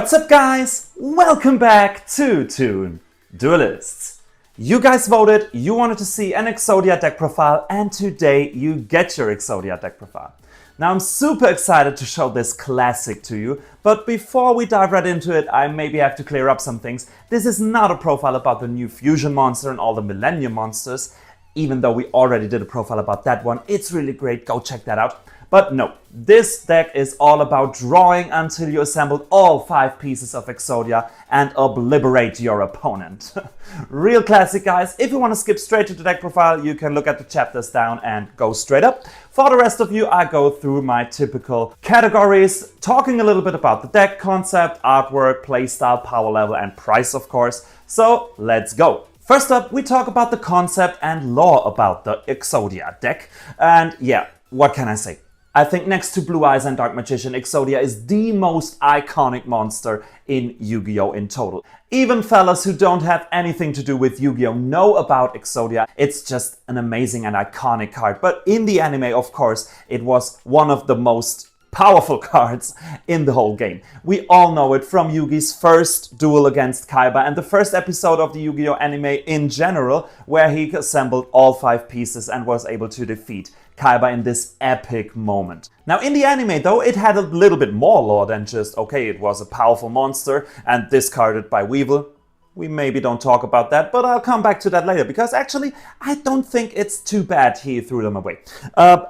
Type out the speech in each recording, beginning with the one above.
What's up guys? Welcome back to Toon Duelists. You guys voted, you wanted to see an Exodia deck profile, and today you get your Exodia deck profile. Now I'm super excited to show this classic to you, but before we dive right into it, I maybe have to clear up some things. This is not a profile about the new fusion monster and all the Millennium monsters, even though we already did a profile about that one. It's really great, go check that out. But no, this deck is all about drawing until you assembled all 5 pieces of Exodia and obliterate your opponent. Real classic guys. If you want to skip straight to the deck profile, you can look at the chapters down and go straight up. For the rest of you, I go through my typical categories, talking a little bit about the deck, concept, artwork, playstyle, power level and price of course. So let's go. First up, we talk about the concept and lore about the Exodia deck. And yeah, what can I say? I think next to Blue Eyes and Dark Magician, Exodia is the most iconic monster in Yu-Gi-Oh! In total. Even fellas who don't have anything to do with Yu-Gi-Oh! Know about Exodia. It's just an amazing and iconic card. But in the anime, of course, it was one of the most powerful cards in the whole game. We all know it from Yugi's first duel against Kaiba and the first episode of the Yu-Gi-Oh! Anime in general, where he assembled all 5 pieces and was able to defeat Kaiba in this epic moment. Now in the anime though, it had a little bit more lore than just, okay, it was a powerful monster and discarded by Weevil. We maybe don't talk about that, but I'll come back to that later, because actually I don't think it's too bad he threw them away.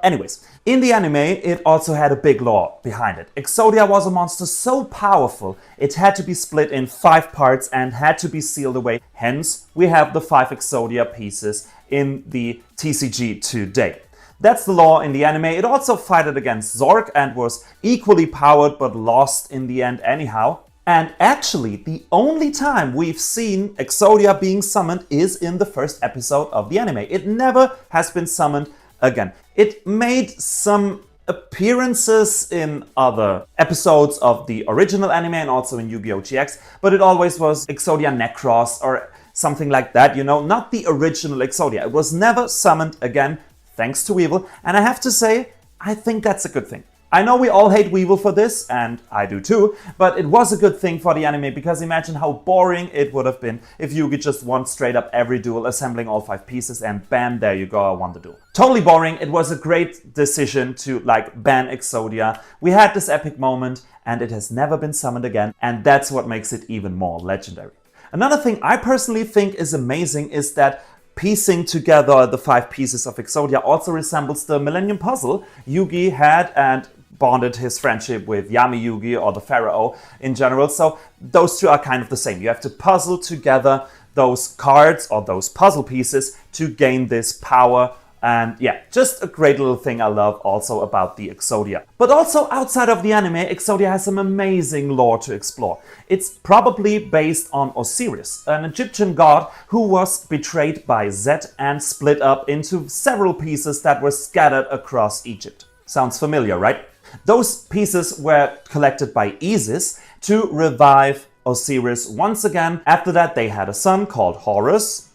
Anyways, in the anime it also had a big lore behind it. Exodia was a monster so powerful, it had to be split in 5 parts and had to be sealed away. Hence, we have the 5 Exodia pieces in the TCG today. That's the lore in the anime. It also fought against Zork and was equally powered but lost in the end anyhow. And actually, the only time we've seen Exodia being summoned is in the first episode of the anime. It never has been summoned again. It made some appearances in other episodes of the original anime and also in Yu-Gi-Oh! GX, but it always was Exodia Necros or something like that, you know, not the original Exodia. It was never summoned again, thanks to Weevil, and I have to say, I think that's a good thing. I know we all hate Weevil for this, and I do too, but it was a good thing for the anime, because imagine how boring it would have been if Yugi just won straight up every duel, assembling all 5 pieces, and bam, there you go, I won the duel. Totally boring. It was a great decision to ban Exodia. We had this epic moment, and it has never been summoned again, and that's what makes it even more legendary. Another thing I personally think is amazing is that piecing together the 5 pieces of Exodia also resembles the Millennium Puzzle Yugi had and bonded his friendship with Yami Yugi or the Pharaoh in general. So those two are kind of the same. You have to puzzle together those cards or those puzzle pieces to gain this power. And yeah, just a great little thing I love also about the Exodia. But also outside of the anime, Exodia has some amazing lore to explore. It's probably based on Osiris, an Egyptian god who was betrayed by Zet and split up into several pieces that were scattered across Egypt. Sounds familiar, right? Those pieces were collected by Isis to revive Osiris once again. After that, they had a son called Horus.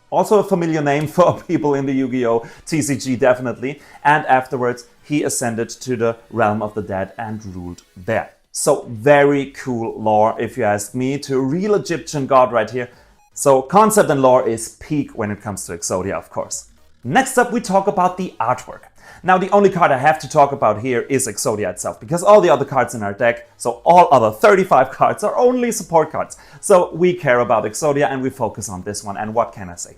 Also a familiar name for people in the Yu-Gi-Oh! TCG, definitely. And afterwards, he ascended to the realm of the dead and ruled there. So very cool lore, if you ask me, to a real Egyptian god right here. So concept and lore is peak when it comes to Exodia, of course. Next up, we talk about the artwork. Now, the only card I have to talk about here is Exodia itself, because all the other cards in our deck, so all other 35 cards, are only support cards. So we care about Exodia and we focus on this one, and what can I say?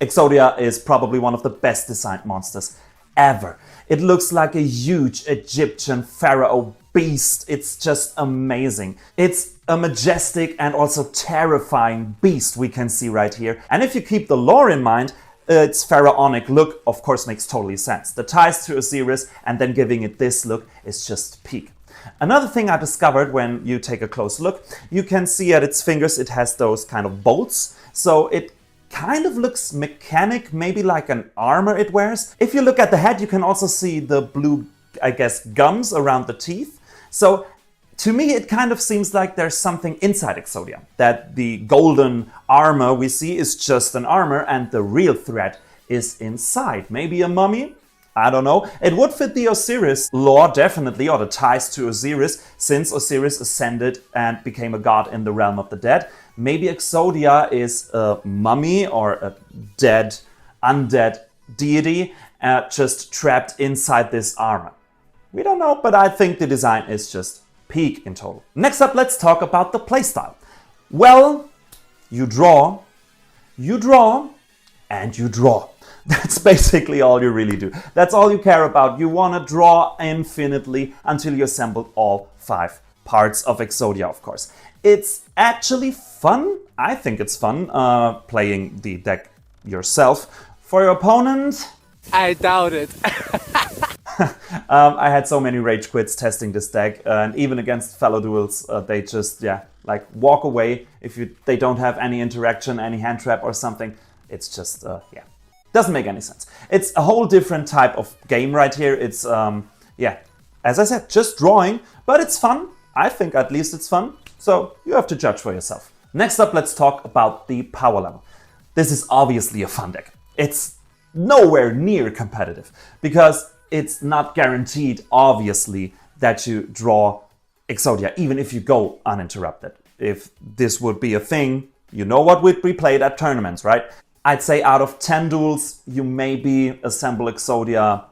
Exodia is probably one of the best designed monsters ever. It looks like a huge Egyptian pharaoh beast. It's just amazing. It's a majestic and also terrifying beast we can see right here. And if you keep the lore in mind, its pharaonic look, of course, makes totally sense. The ties to Osiris and then giving it this look is just peak. Another thing I discovered when you take a close look, you can see at its fingers it has those kind of bolts. So it kind of looks mechanic, maybe like an armor it wears. If you look at the head, you can also see the blue, I guess, gums around the teeth. So to me, it kind of seems like there's something inside Exodia, that the golden armor we see is just an armor and the real threat is inside. Maybe a mummy? I don't know. It would fit the Osiris lore definitely, or the ties to Osiris, since Osiris ascended and became a god in the realm of the dead. Maybe Exodia is a mummy or a dead, undead deity just trapped inside this armor. We don't know, but I think the design is just peak in total. Next up, let's talk about the playstyle. Well, you draw, and you draw. That's basically all you really do. That's all you care about. You want to draw infinitely until you assemble all 5 parts of Exodia, of course. It's actually fun. I think it's fun playing the deck yourself. For your opponent, I doubt it. I had so many rage quits testing this deck, and even against fellow duels, they just, like walk away if they don't have any interaction, any hand trap or something. It's just, doesn't make any sense. It's a whole different type of game right here. It's, as I said, just drawing, but it's fun. I think at least it's fun. So you have to judge for yourself. Next up, let's talk about the power level. This is obviously a fun deck. It's nowhere near competitive because it's not guaranteed, obviously, that you draw Exodia, even if you go uninterrupted. If this would be a thing, you know what would be played at tournaments, right? I'd say out of 10 duels, you maybe assemble Exodia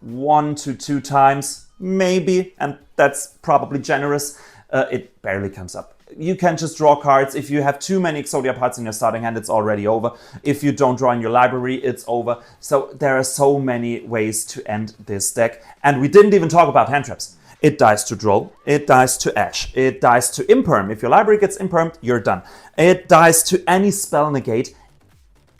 1 to 2 times, maybe, and that's probably generous. It barely comes up. You can just draw cards. If you have too many Exodia parts in your starting hand, it's already over. If you don't draw in your library, it's over. So there are so many ways to end this deck. And we didn't even talk about hand traps. It dies to draw, it dies to ash, it dies to imperm. If your library gets impermed, you're done. It dies to any spell negate.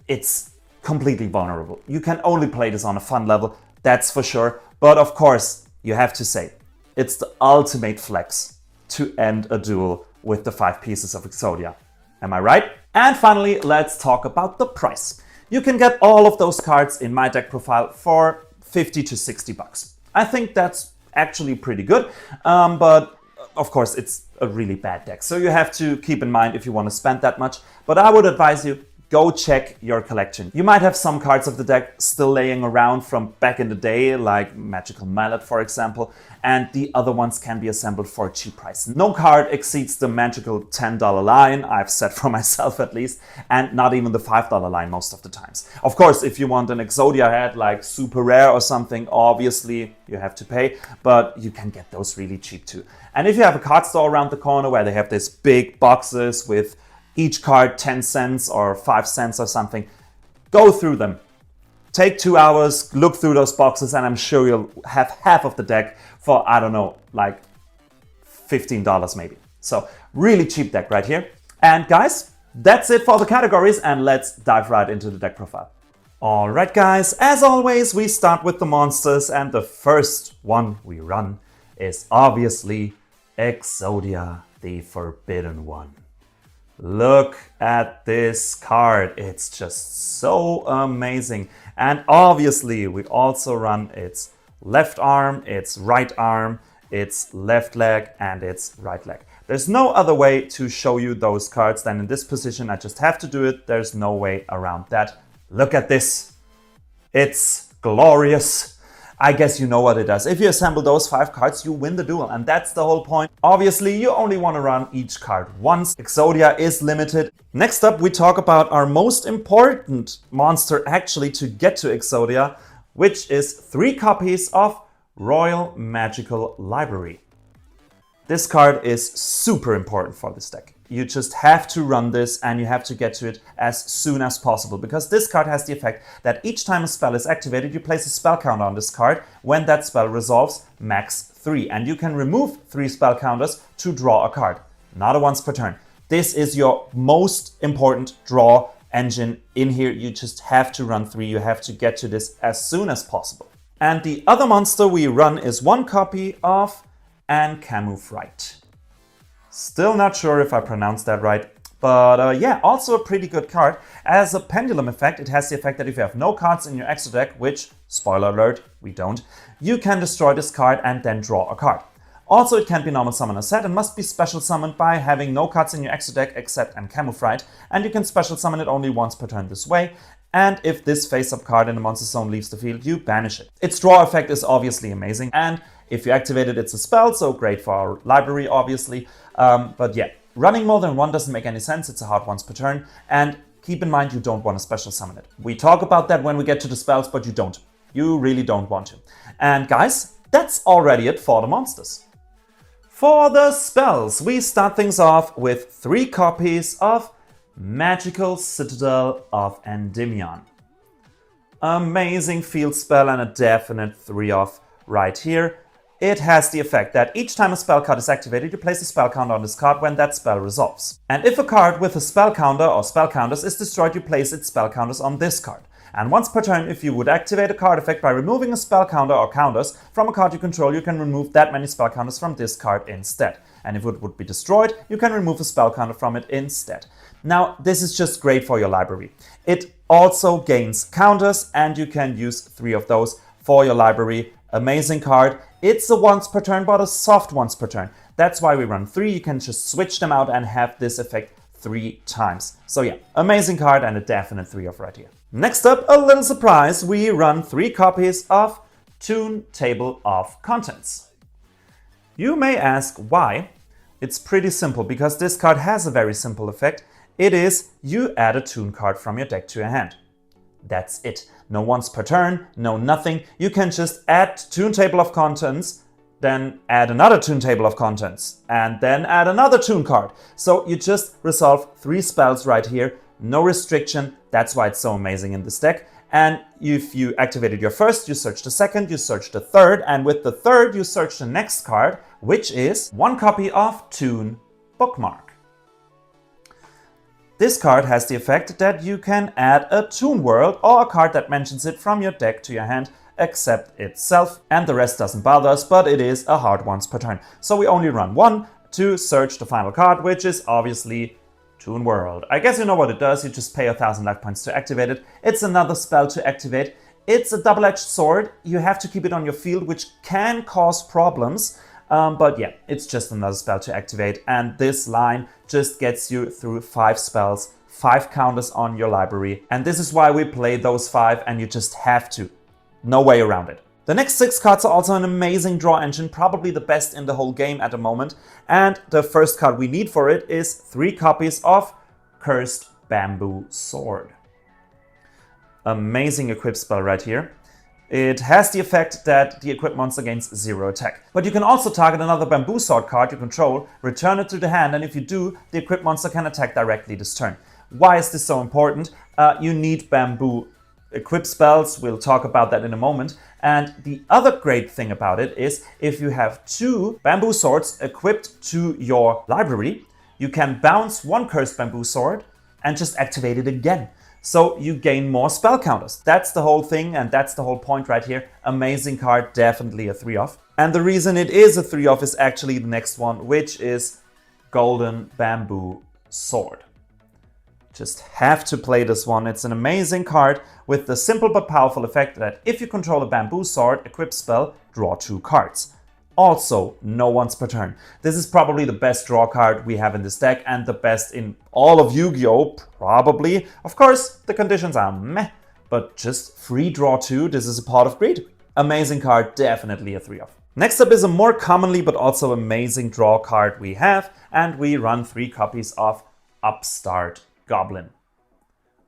It's completely vulnerable. You can only play this on a fun level, that's for sure. But of course, you have to say, it's the ultimate flex to end a duel with the 5 pieces of Exodia. Am I right? And finally, let's talk about the price. You can get all of those cards in my deck profile for 50 to 60 bucks. I think that's actually pretty good, but of course it's a really bad deck. So you have to keep in mind if you want to spend that much, but I would advise you, go check your collection. You might have some cards of the deck still laying around from back in the day, like Magical Mallet, for example, and the other ones can be assembled for a cheap price. No card exceeds the magical $10 line, I've set for myself at least, and not even the $5 line most of the times. Of course, if you want an Exodia head, like super rare or something, obviously you have to pay, but you can get those really cheap too. And if you have a card store around the corner where they have these big boxes with each card 10 cents or 5 cents or something, go through them. Take 2 hours, look through those boxes, and I'm sure you'll have half of the deck for, I don't know, like $15 maybe. So really cheap deck right here. And guys, that's it for the categories, and let's dive right into the deck profile. Alright guys, as always, we start with the monsters, and the first one we run is obviously Exodia, the Forbidden One. Look at this card, it's just so amazing. And obviously we also run its left arm, its right arm, its left leg and its right leg. There's no other way to show you those cards than in this position. I just have to do it, there's no way around that. Look at this, it's glorious. I guess you know what it does. If you assemble those 5 cards, you win the duel, and that's the whole point. Obviously, you only want to run each card once. Exodia is limited. Next up, we talk about our most important monster actually to get to Exodia, which is 3 copies of Royal Magical Library. This card is super important for this deck. You just have to run this and you have to get to it as soon as possible, because this card has the effect that each time a spell is activated, you place a spell counter on this card. When that spell resolves, max 3, and you can remove 3 spell counters to draw a card. Not a once per turn. This is your most important draw engine in here. You just have to run 3. You have to get to this as soon as possible. And the other monster we run is 1 copy of Camouflage. Still not sure if I pronounced that right, but yeah, also a pretty good card. As a pendulum effect, it has the effect that if you have no cards in your extra deck, which, spoiler alert, we don't, you can destroy this card and then draw a card. Also, it can be normal summon a set and must be special summoned by having no cards in your extra deck except Camouflage, and you can special summon it only once per turn this way. and if this face-up card in the monster zone leaves the field, you banish it. Its draw effect is obviously amazing, and if you activate it, it's a spell, so great for our library, obviously. But yeah, running more than one doesn't make any sense. It's a hard once per turn, and keep in mind you don't want to special summon it. We talk about that when we get to the spells, but you don't. You really don't want to. And guys, that's already it for the monsters. For the spells, we start things off with 3 copies of Magical Citadel of Endymion. Amazing field spell and a definite 3-off right here. It has the effect that each time a spell card is activated, you place a spell counter on this card when that spell resolves. And if a card with a spell counter or spell counters is destroyed, you place its spell counters on this card. And once per turn, if you would activate a card effect by removing a spell counter or counters from a card you control, you can remove that many spell counters from this card instead. And if it would be destroyed, you can remove a spell counter from it instead. Now, this is just great for your library. It also gains counters, and you can use 3 of those for your library. Amazing card. It's a once per turn, but a soft once per turn. That's why we run 3. You can just switch them out and have this effect 3 times. So yeah, amazing card and a definite 3-off right here. Next up, a little surprise. We run 3 copies of Toon Table of Contents. You may ask why. It's pretty simple, because this card has a very simple effect. It is, you add a Toon card from your deck to your hand. That's it. No once per turn, no nothing. You can just add Toon Table of Contents, then add another Toon Table of Contents, and then add another Toon card. So you just resolve 3 spells right here, no restriction. That's why it's so amazing in this deck. And if you activated your first, you search the second, you search the third, and with the third, you search the next card, which is 1 copy of Toon Bookmark. This card has the effect that you can add a Toon world or a card that mentions it from your deck to your hand, except itself, and the rest doesn't bother us, but it is a hard once per turn. So we only run 1 to search the final card, which is obviously Toon World. I guess you know what it does. You just pay 1,000 life points to activate it. It's another spell to activate. It's a double-edged sword. You have to keep it on your field, which can cause problems. But yeah, it's just another spell to activate. And this line just gets you through 5 spells, 5 counters on your library. And this is why we play those 5, and you just have to. No way around it. The next 6 cards are also an amazing draw engine, probably the best in the whole game at the moment. And the first card we need for it is 3 copies of Cursed Bamboo Sword. Amazing equip spell right here. It has the effect that the equipped monster gains 0 attack. But you can also target another Bamboo Sword card you control, return it to the hand, and if you do, the equipped monster can attack directly this turn. Why is this so important? You need bamboo equip spells, we'll talk about that in a moment. And the other great thing about it is if you have 2 bamboo swords equipped to your library, you can bounce 1 Cursed Bamboo Sword and just activate it again. So you gain more spell counters. That's the whole thing, and that's the whole point right here. Amazing card, definitely a 3-off. And the reason it is a 3-off is actually the next one, which is Golden Bamboo Sword. Just have to play this one. It's an amazing card with the simple but powerful effect that if you control a Bamboo Sword equip spell, draw 2 cards. Also, no once per turn. This is probably the best draw card we have in this deck and the best in all of Yu-Gi-Oh! Probably. Of course, the conditions are meh, but just free draw 2, this is a pot of greed. Amazing card, definitely a 3-off. Next up is a more commonly but also amazing draw card we have, and we run 3 copies of Upstart Goblin.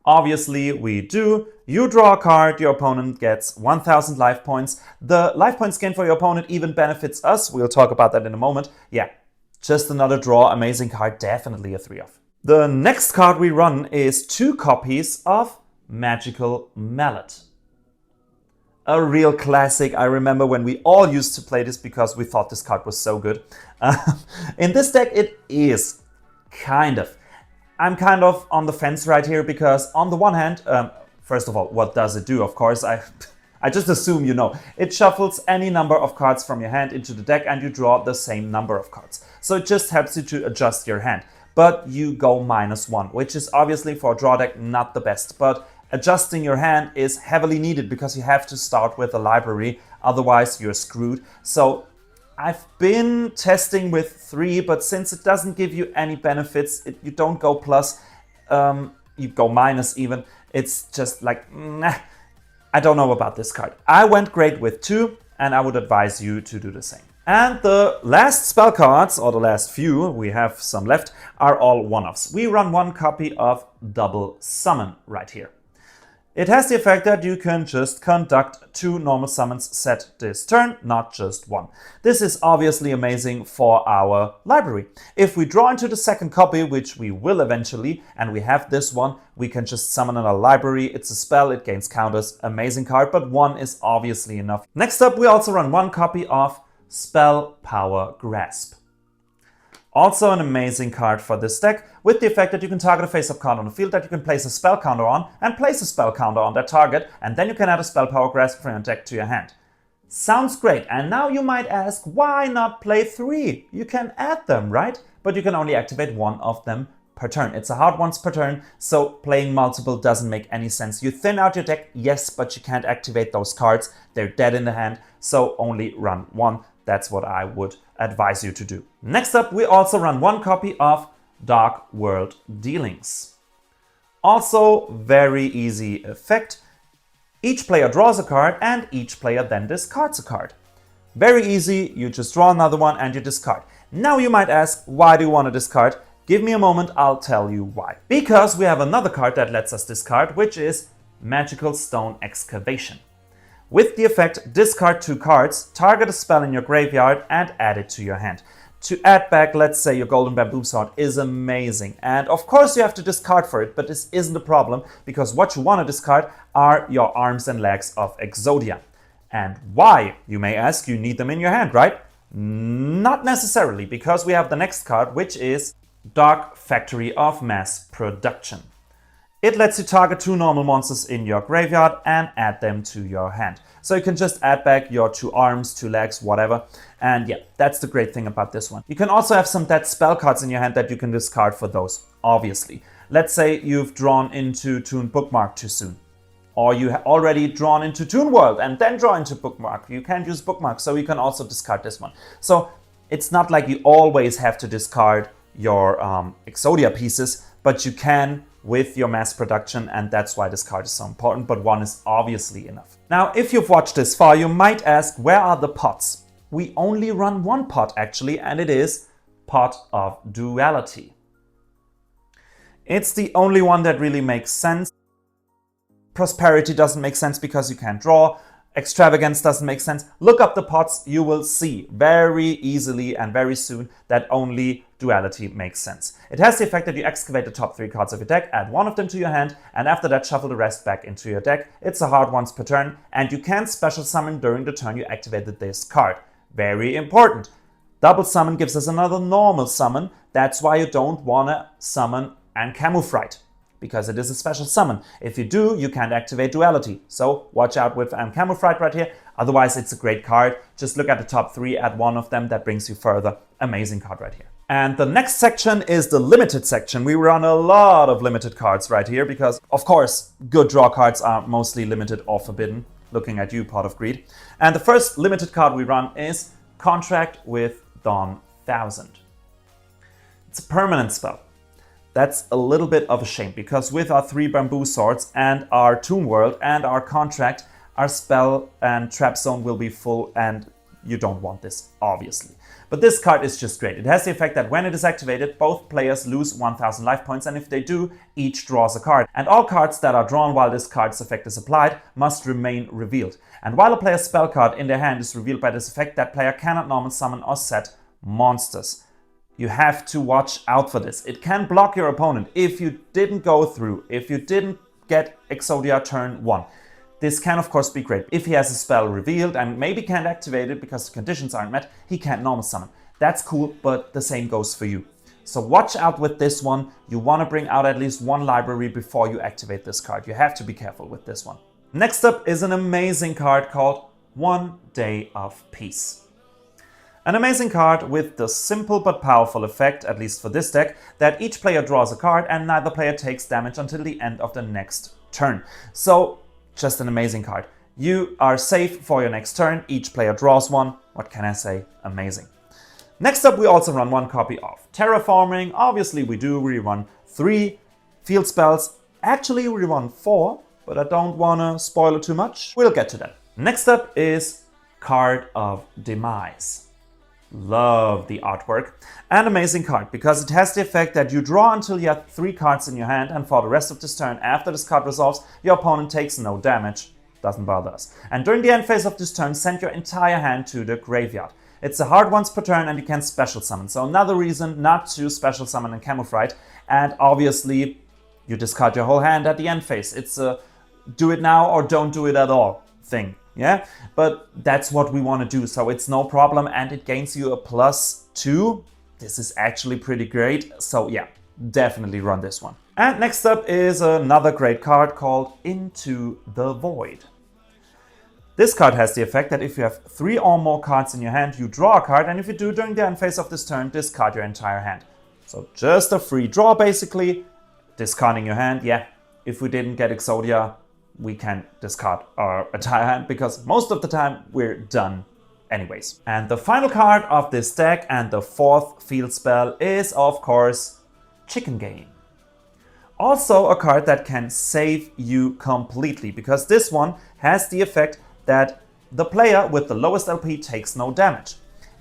Obviously, we do. You draw a card, your opponent gets 1,000 life points. The life points gained for your opponent even benefits us. We'll talk about that in a moment. Yeah, just another draw, amazing card, definitely a 3-off. The next card we run is 2 copies of Magical Mallet. A real classic. I remember when we all used to play this because we thought this card was so good. In this deck, it is kind of. I'm kind of on the fence right here because on the one hand, first of all, what does it do? Of course, I just assume you know. It shuffles any number of cards from your hand into the deck and you draw the same number of cards. So it just helps you to adjust your hand. But you go -1, which is obviously for a draw deck not the best. But adjusting your hand is heavily needed because you have to start with a library, otherwise you're screwed. So I've been testing with 3, but since it doesn't give you any benefits, you don't go plus, you go minus even. it's just like, nah, I don't know about this card. I went great with 2, and I would advise you to do the same. And the last spell cards, or the last few, we have some left, are all one-offs. We run 1 copy of Double Summon right here. It has the effect that you can just conduct 2 normal summons set this turn, not just 1. This is obviously amazing for our library. If we draw into the second copy, which we will eventually, and we have this one, we can just summon in our library. It's a spell, it gains counters, amazing card, but 1 is obviously enough. Next up, we also run 1 copy of Spell Power Grasp. Also an amazing card for this deck, with the effect that you can target a face-up card on the field that you can place a spell counter on, and place a spell counter on that target, and then you can add a Spell Power Grasp from your deck to your hand. Sounds great, and now you might ask, why not play 3? You can add them, right? But you can only activate 1 of them per turn. It's a hard once per turn, so playing multiple doesn't make any sense. You thin out your deck, yes, but you can't activate those cards. They're dead in the hand, so only run 1. That's what I would advise you to do. Next up, we also run 1 copy of Dark World Dealings. Also, very easy effect. Each player draws a card and each player then discards a card. Very easy, you just draw another one and you discard. Now you might ask, why do you want to discard? Give me a moment, I'll tell you why. Because we have another card that lets us discard, which is Magical Stone Excavation. With the effect, discard 2 cards, target a spell in your graveyard and add it to your hand. To add back, let's say, your Golden Bamboo Sword is amazing. And of course you have to discard for it, but this isn't a problem because what you want to discard are your arms and legs of Exodia. And why, you may ask, you need them in your hand, right? Not necessarily, because we have the next card, which is Dark Factory of Mass Production. It lets you target 2 normal monsters in your graveyard and add them to your hand. So you can just add back your 2 arms, 2 legs, whatever. And yeah, that's the great thing about this one. You can also have some dead spell cards in your hand that you can discard for those, obviously. Let's say you've drawn into Toon Bookmark too soon. Or you have already drawn into Toon World and then draw into Bookmark. You can't use Bookmark, so you can also discard this one. So it's not like you always have to discard your Exodia pieces, but you can with your mass production, and that's why this card is so important, but 1 is obviously enough. Now, if you've watched this far, you might ask, where are the pots? We only run 1 pot actually, and it is Pot of Duality. It's the only one that really makes sense. Prosperity doesn't make sense because you can't draw. Extravagance doesn't make sense. Look up the pots, you will see very easily and very soon that only Duality makes sense. It has the effect that you excavate the top 3 cards of your deck, add 1 of them to your hand, and after that shuffle the rest back into your deck. It's a hard once per turn, and you can special summon during the turn you activated this card. Very important. Double summon gives us another normal summon. That's why you don't want to summon Camouflage, because it is a special summon. If you do, you can't activate Duality. So watch out with Camouflage right here. Otherwise, it's a great card. Just look at the top 3, add 1 of them. That brings you further. Amazing card right here. And the next section is the limited section. We run a lot of limited cards right here because, of course, good draw cards are mostly limited or forbidden. Looking at you, Pot of Greed. And the first limited card we run is Contract with Dawn 1000. It's a permanent spell. That's a little bit of a shame because with our 3 bamboo swords and our Toon World and our contract, our spell and trap zone will be full, and you don't want this, obviously. But this card is just great. It has the effect that when it is activated, both players lose 1000 life points, and if they do, each draws a card. And all cards that are drawn while this card's effect is applied must remain revealed. And while a player's spell card in their hand is revealed by this effect, that player cannot normal summon or set monsters. You have to watch out for this. It can block your opponent if you didn't go through, if you didn't get Exodia turn 1. This can of course be great. If he has a spell revealed and maybe can't activate it because the conditions aren't met, he can't normal summon. That's cool, but the same goes for you. So watch out with this one. You want to bring out at least 1 library before you activate this card. You have to be careful with this one. Next up is an amazing card called 1 Day of Peace. An amazing card with the simple but powerful effect, at least for this deck, that each player draws a card and neither player takes damage until the end of the next turn. So, just an amazing card. You are safe for your next turn, each player draws 1. What can I say? Amazing. Next up, we also run 1 copy of Terraforming. Obviously we run 3 field spells Actually, we run 4, but I don't want to spoil it too much. We'll get to that. Next up is Card of Demise. Love the artwork. An amazing card because it has the effect that you draw until you have 3 cards in your hand, and for the rest of this turn, after this card resolves, your opponent takes no damage. Doesn't bother us. And during the end phase of this turn, send your entire hand to the graveyard. It's a hard once per turn and you can special summon. So another reason not to special summon in Camouflage. And obviously, you discard your whole hand at the end phase. It's a do it now or don't do it at all thing. Yeah, but that's what we want to do. So it's no problem and it gains you a +2. This is actually pretty great. So yeah, definitely run this one. And next up is another great card called Into the Void. This card has the effect that if you have 3 or more cards in your hand, you draw a card, and if you do during the end phase of this turn, discard your entire hand. So just a free draw basically, discarding your hand. Yeah, if we didn't get Exodia, we can discard our entire hand because most of the time we're done anyways. And the final card of this deck and the 4th field spell is of course Chicken Game. Also a card that can save you completely because this one has the effect that the player with the lowest LP takes no damage.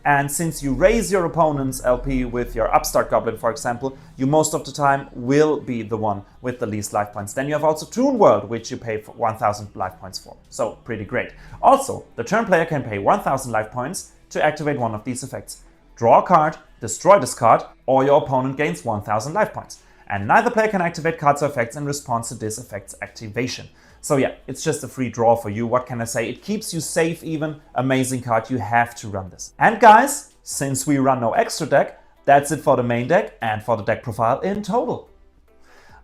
And since you raise your opponent's LP with your Upstart Goblin, for example, you most of the time will be the one with the least life points. Then you have also Toon World, which you pay for 1000 life points for. So pretty great. Also, the turn player can pay 1000 life points to activate one of these effects. Draw a card, destroy this card, or your opponent gains 1000 life points. And neither player can activate cards or effects in response to this effect's activation. So yeah, it's just a free draw for you. What can I say? It keeps you safe even. Amazing card. You have to run this. And guys, since we run no extra deck, that's it for the main deck and for the deck profile in total.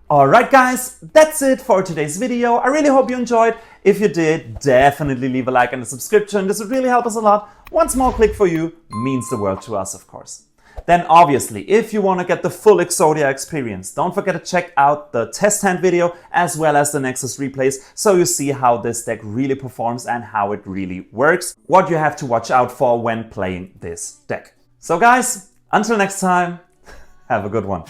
Alright guys, that's it for today's video. I really hope you enjoyed. If you did, definitely leave a like and a subscription. This would really help us a lot. One small click for you means the world to us, of course. Then obviously, if you want to get the full Exodia experience, don't forget to check out the test hand video as well as the Nexus-Replays so you see how this deck really performs and how it really works, what you have to watch out for when playing this deck. So guys, until next time, have a good one.